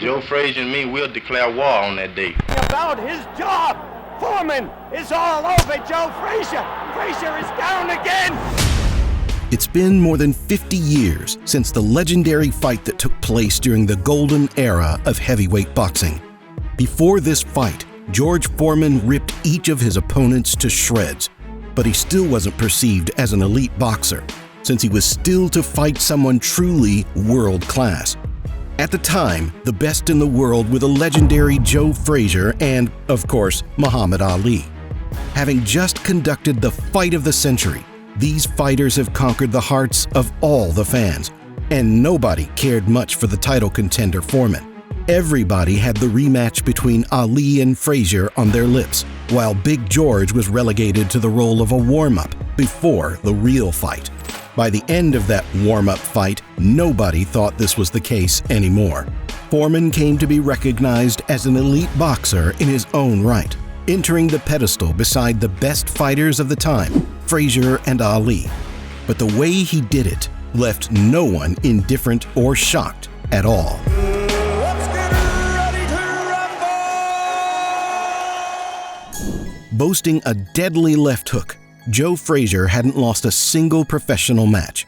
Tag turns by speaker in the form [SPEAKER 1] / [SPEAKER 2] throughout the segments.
[SPEAKER 1] Joe Frazier and me, we'll declare war on that day.
[SPEAKER 2] About his job, Foreman is all over Joe Frazier. Frazier is down again.
[SPEAKER 3] It's been more than 50 years since the legendary fight that took place during the golden era of heavyweight boxing. Before this fight, George Foreman ripped each of his opponents to shreds, but he still wasn't perceived as an elite boxer, since he was still to fight someone truly world-class. At the time, the best in the world were the legendary Joe Frazier and, of course, Muhammad Ali. Having just conducted the fight of the century, these fighters have conquered the hearts of all the fans, and nobody cared much for the title contender Foreman. Everybody had the rematch between Ali and Frazier on their lips, while Big George was relegated to the role of a warm-up before the real fight. By the end of that warm-up fight, nobody thought this was the case anymore. Foreman came to be recognized as an elite boxer in his own right, entering the pedestal beside the best fighters of the time, Frazier and Ali. But the way he did it left no one indifferent or shocked at all.
[SPEAKER 4] Let's get ready to rumble!
[SPEAKER 3] Boasting a deadly left hook, Joe Frazier hadn't lost a single professional match.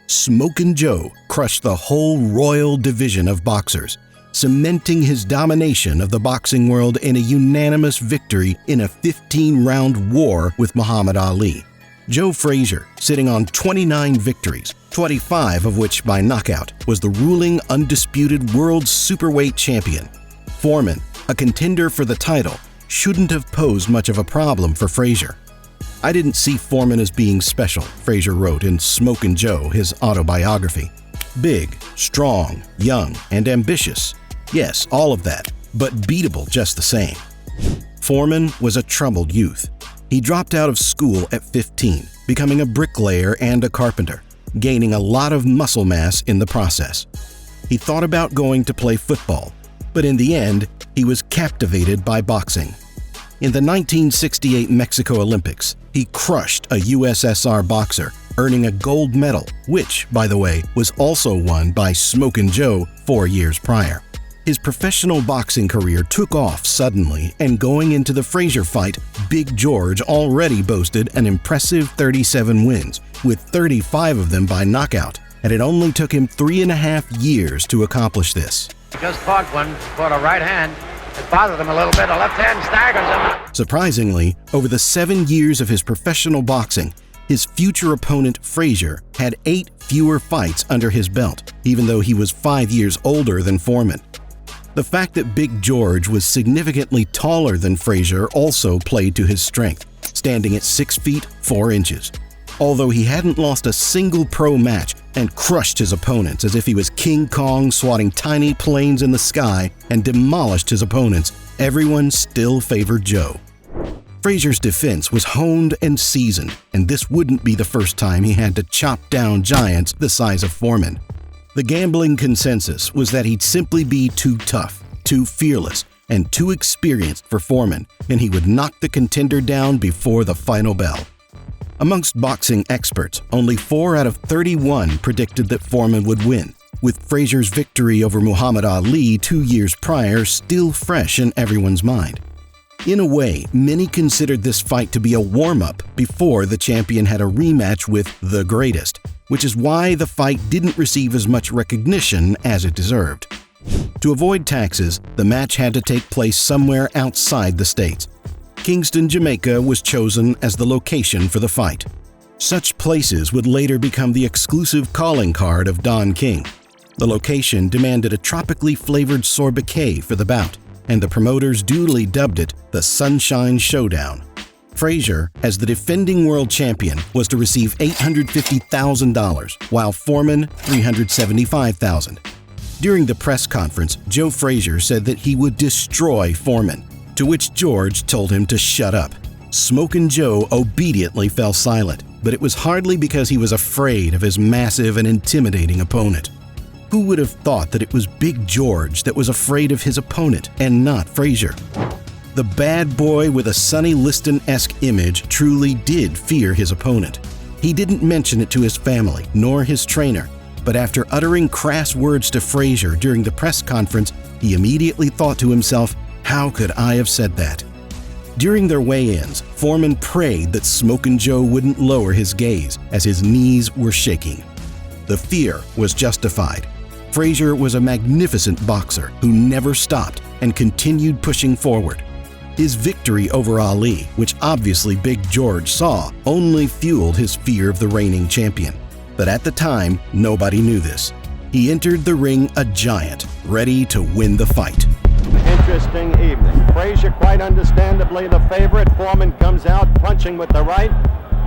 [SPEAKER 3] Smokin' Joe crushed the whole royal division of boxers, cementing his domination of the boxing world in a unanimous victory in a 15-round war with Muhammad Ali. Joe Frazier, sitting on 29 victories, 25 of which by knockout, was the ruling undisputed world superweight champion. Foreman, a contender for the title, shouldn't have posed much of a problem for Frazier. "I didn't see Foreman as being special," Frazier wrote in Smokin' Joe, his autobiography. "Big, strong, young, and ambitious. Yes, all of that, but beatable just the same." Foreman was a troubled youth. He dropped out of school at 15, becoming a bricklayer and a carpenter, gaining a lot of muscle mass in the process. He thought about going to play football, but in the end, he was captivated by boxing. In the 1968 Mexico Olympics, he crushed a USSR boxer, earning a gold medal, which, by the way, was also won by Smokin' Joe 4 years prior. His professional boxing career took off suddenly, and going into the Frazier fight, Big George already boasted an impressive 37 wins, with 35 of them by knockout, and it only took him 3.5 years to accomplish this.
[SPEAKER 5] Just fought one, caught a right hand. It bothered him a little bit. A left hand staggers him.
[SPEAKER 3] Surprisingly, over the 7 years of his professional boxing, his future opponent Frazier had 8 fewer fights under his belt, even though he was 5 years older than Foreman. The fact that Big George was significantly taller than Frazier also played to his strength, standing at 6 feet 4 inches. Although he hadn't lost a single pro match and crushed his opponents as if he was King Kong swatting tiny planes in the sky and demolished his opponents, everyone still favored Joe. Frazier's defense was honed and seasoned, and this wouldn't be the first time he had to chop down giants the size of Foreman. The gambling consensus was that he'd simply be too tough, too fearless, and too experienced for Foreman, and he would knock the contender down before the final bell. Amongst boxing experts, only 4 out of 31 predicted that Foreman would win, with Frazier's victory over Muhammad Ali 2 years prior still fresh in everyone's mind. In a way, many considered this fight to be a warm-up before the champion had a rematch with the greatest, which is why the fight didn't receive as much recognition as it deserved. To avoid taxes, the match had to take place somewhere outside the States. Kingston, Jamaica was chosen as the location for the fight. Such places would later become the exclusive calling card of Don King. The location demanded a tropically flavored sorbet for the bout, and the promoters duly dubbed it the Sunshine Showdown. Frazier, as the defending world champion, was to receive $850,000, while Foreman $375,000. During the press conference, Joe Frazier said that he would destroy Foreman, to which George told him to shut up. Smokin' Joe obediently fell silent, but it was hardly because he was afraid of his massive and intimidating opponent. Who would have thought that it was Big George that was afraid of his opponent and not Frazier? The bad boy with a Sonny Liston-esque image truly did fear his opponent. He didn't mention it to his family nor his trainer, but after uttering crass words to Frazier during the press conference, He immediately thought to himself, how could I have said that? During their weigh-ins, Foreman prayed that Smokin' Joe wouldn't lower his gaze as his knees were shaking. The fear was justified. Frazier was a magnificent boxer who never stopped and continued pushing forward. His victory over Ali, which obviously Big George saw, only fueled his fear of the reigning champion. But at the time, nobody knew this. He entered the ring a giant, ready to win the fight.
[SPEAKER 2] Interesting evening. Frazier quite understandably the favorite. Foreman comes out punching with the right.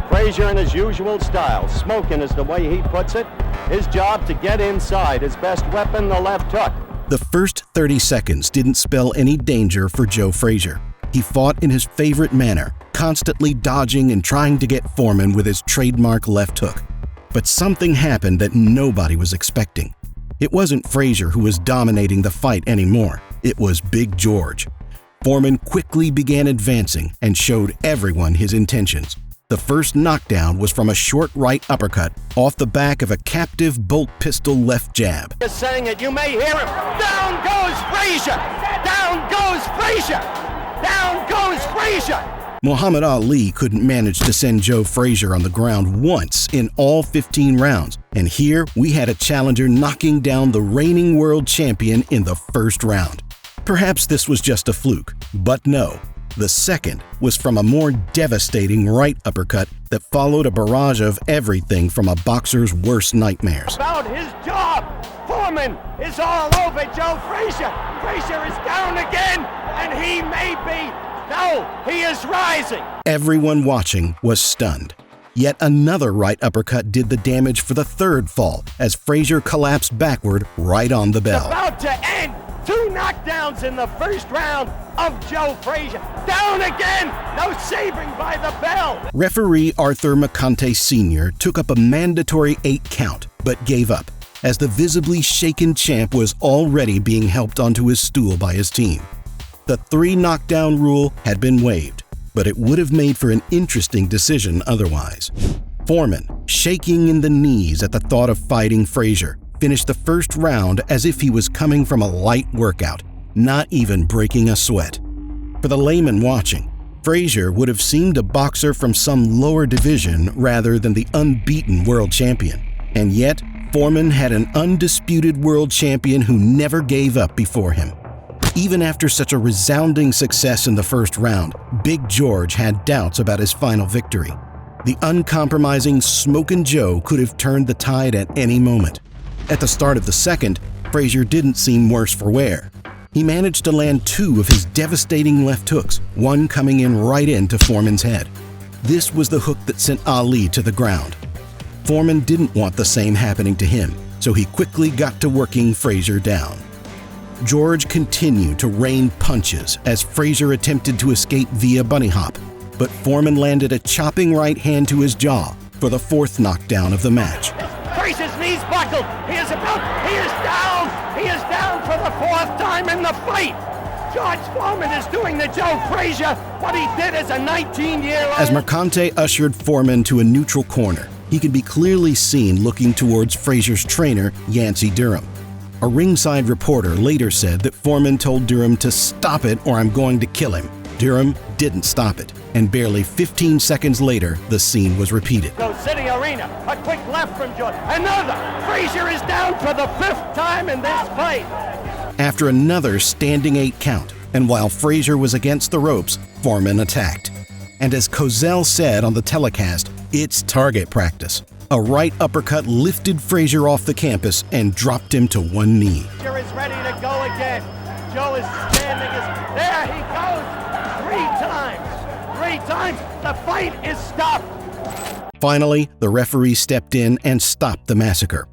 [SPEAKER 2] Frazier in his usual style. Smoking is the way he puts it. His job to get inside. His best weapon, the left hook.
[SPEAKER 3] The first 30 seconds didn't spell any danger for Joe Frazier. He fought in his favorite manner, constantly dodging and trying to get Foreman with his trademark left hook. But something happened that nobody was expecting. It wasn't Frazier who was dominating the fight anymore. It was Big George. Foreman quickly began advancing and showed everyone his intentions. The first knockdown was from a short right uppercut off the back of a captive bolt pistol left jab.
[SPEAKER 2] Just saying it, you may hear him. Down goes Frazier! Down goes Frazier! Down goes Frazier!
[SPEAKER 3] Muhammad Ali couldn't manage to send Joe Frazier on the ground once in all 15 rounds, and here we had a challenger knocking down the reigning world champion in the first round. Perhaps this was just a fluke, but no. The second was from a more devastating right uppercut that followed a barrage of everything from a boxer's worst nightmares.
[SPEAKER 2] About his job, Foreman is all over Joe Frazier. Frazier is down again, and he may be. No, he is rising.
[SPEAKER 3] Everyone watching was stunned. Yet another right uppercut did the damage for the third fall as Frazier collapsed backward right on the bell.
[SPEAKER 2] About to end. 2 knockdowns in the first round of Joe Frazier. Down again. No saving by the bell.
[SPEAKER 3] Referee Arthur McConte Sr. took up a mandatory 8 count, but gave up, as the visibly shaken champ was already being helped onto his stool by his team. The 3 knockdown rule had been waived, but it would have made for an interesting decision otherwise. Foreman, shaking in the knees at the thought of fighting Frazier, finished the first round as if he was coming from a light workout, not even breaking a sweat. For the layman watching, Frazier would have seemed a boxer from some lower division rather than the unbeaten world champion. And yet, Foreman had an undisputed world champion who never gave up before him. Even after such a resounding success in the first round, Big George had doubts about his final victory. The uncompromising Smokin' Joe could have turned the tide at any moment. At the start of the second, Frazier didn't seem worse for wear. He managed to land 2 of his devastating left hooks, one coming in right into Foreman's head. This was the hook that sent Ali to the ground. Foreman didn't want the same happening to him, so he quickly got to working Frazier down. George continued to rain punches as Frazier attempted to escape via bunny hop, but Foreman landed a chopping right hand to his jaw for the 4th knockdown of the match.
[SPEAKER 2] Frazier's knees buckled. He is down. He is down for the 4th time in the fight. George Foreman is doing to Joe Frazier what he did as a 19-year-old.
[SPEAKER 3] As Mercante ushered Foreman to a neutral corner, he could be clearly seen looking towards Frazier's trainer, Yancey Durham. A ringside reporter later said that Foreman told Durham to stop it or I'm going to kill him. Durham didn't stop it, and barely 15 seconds later, the scene was repeated.
[SPEAKER 2] Go City Arena, a quick left from George. Another! Frazier is down for the 5th time in this fight.
[SPEAKER 3] After another standing 8 count, and while Frazier was against the ropes, Foreman attacked. And as Cozell said on the telecast, it's target practice. A right uppercut lifted Frazier off the campus and dropped him to one knee.
[SPEAKER 2] Frazier is ready to go again. Joe is standing. There he goes. 3 times. 3 times. The fight is stopped.
[SPEAKER 3] Finally, the referee stepped in and stopped the massacre.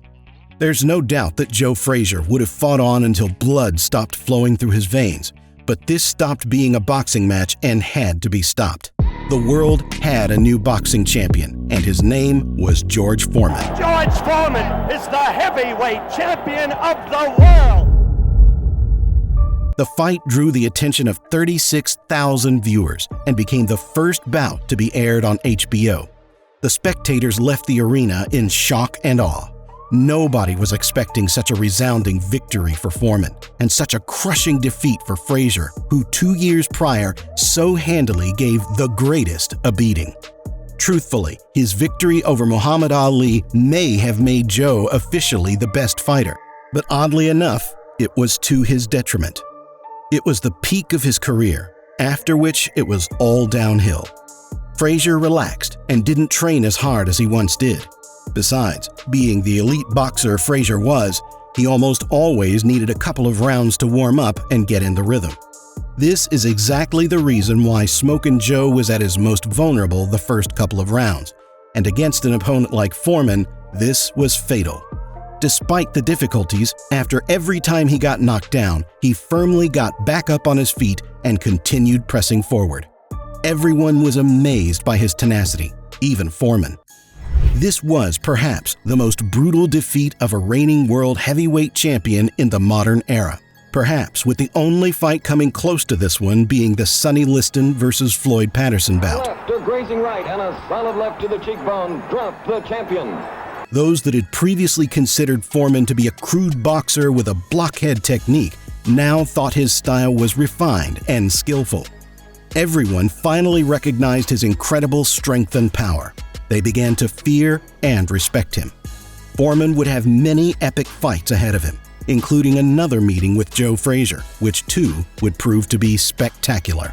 [SPEAKER 3] There's no doubt that Joe Frazier would have fought on until blood stopped flowing through his veins, but this stopped being a boxing match and had to be stopped. The world had a new boxing champion, and his name was George Foreman.
[SPEAKER 2] George Foreman is the heavyweight champion of the world.
[SPEAKER 3] The fight drew the attention of 36,000 viewers and became the first bout to be aired on HBO. The spectators left the arena in shock and awe. Nobody was expecting such a resounding victory for Foreman and such a crushing defeat for Frazier, who 2 years prior so handily gave the greatest a beating. Truthfully, his victory over Muhammad Ali may have made Joe officially the best fighter, but oddly enough, it was to his detriment. It was the peak of his career, after which it was all downhill. Frazier relaxed and didn't train as hard as he once did. Besides, being the elite boxer Frazier was, he almost always needed a couple of rounds to warm up and get in the rhythm. This is exactly the reason why Smokin' Joe was at his most vulnerable the first couple of rounds, and against an opponent like Foreman, this was fatal. Despite the difficulties, after every time he got knocked down, he firmly got back up on his feet and continued pressing forward. Everyone was amazed by his tenacity, even Foreman. This was perhaps the most brutal defeat of a reigning world heavyweight champion in the modern era, perhaps with the only fight coming close to this one being the Sonny Liston versus Floyd Patterson bout.
[SPEAKER 2] Left, a grazing right, and a solid left to the cheekbone. Drop the champion.
[SPEAKER 3] Those that had previously considered Foreman to be a crude boxer with a blockhead technique now thought his style was refined and skillful. Everyone finally recognized his incredible strength and power. They began to fear and respect him. Foreman would have many epic fights ahead of him, including another meeting with Joe Frazier, which too would prove to be spectacular.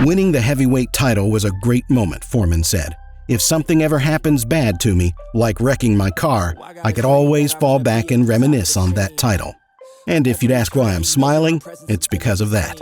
[SPEAKER 3] Winning the heavyweight title was a great moment, Foreman said. If something ever happens bad to me, like wrecking my car, I could always fall back and reminisce on that title. And if you'd ask why I'm smiling, it's because of that.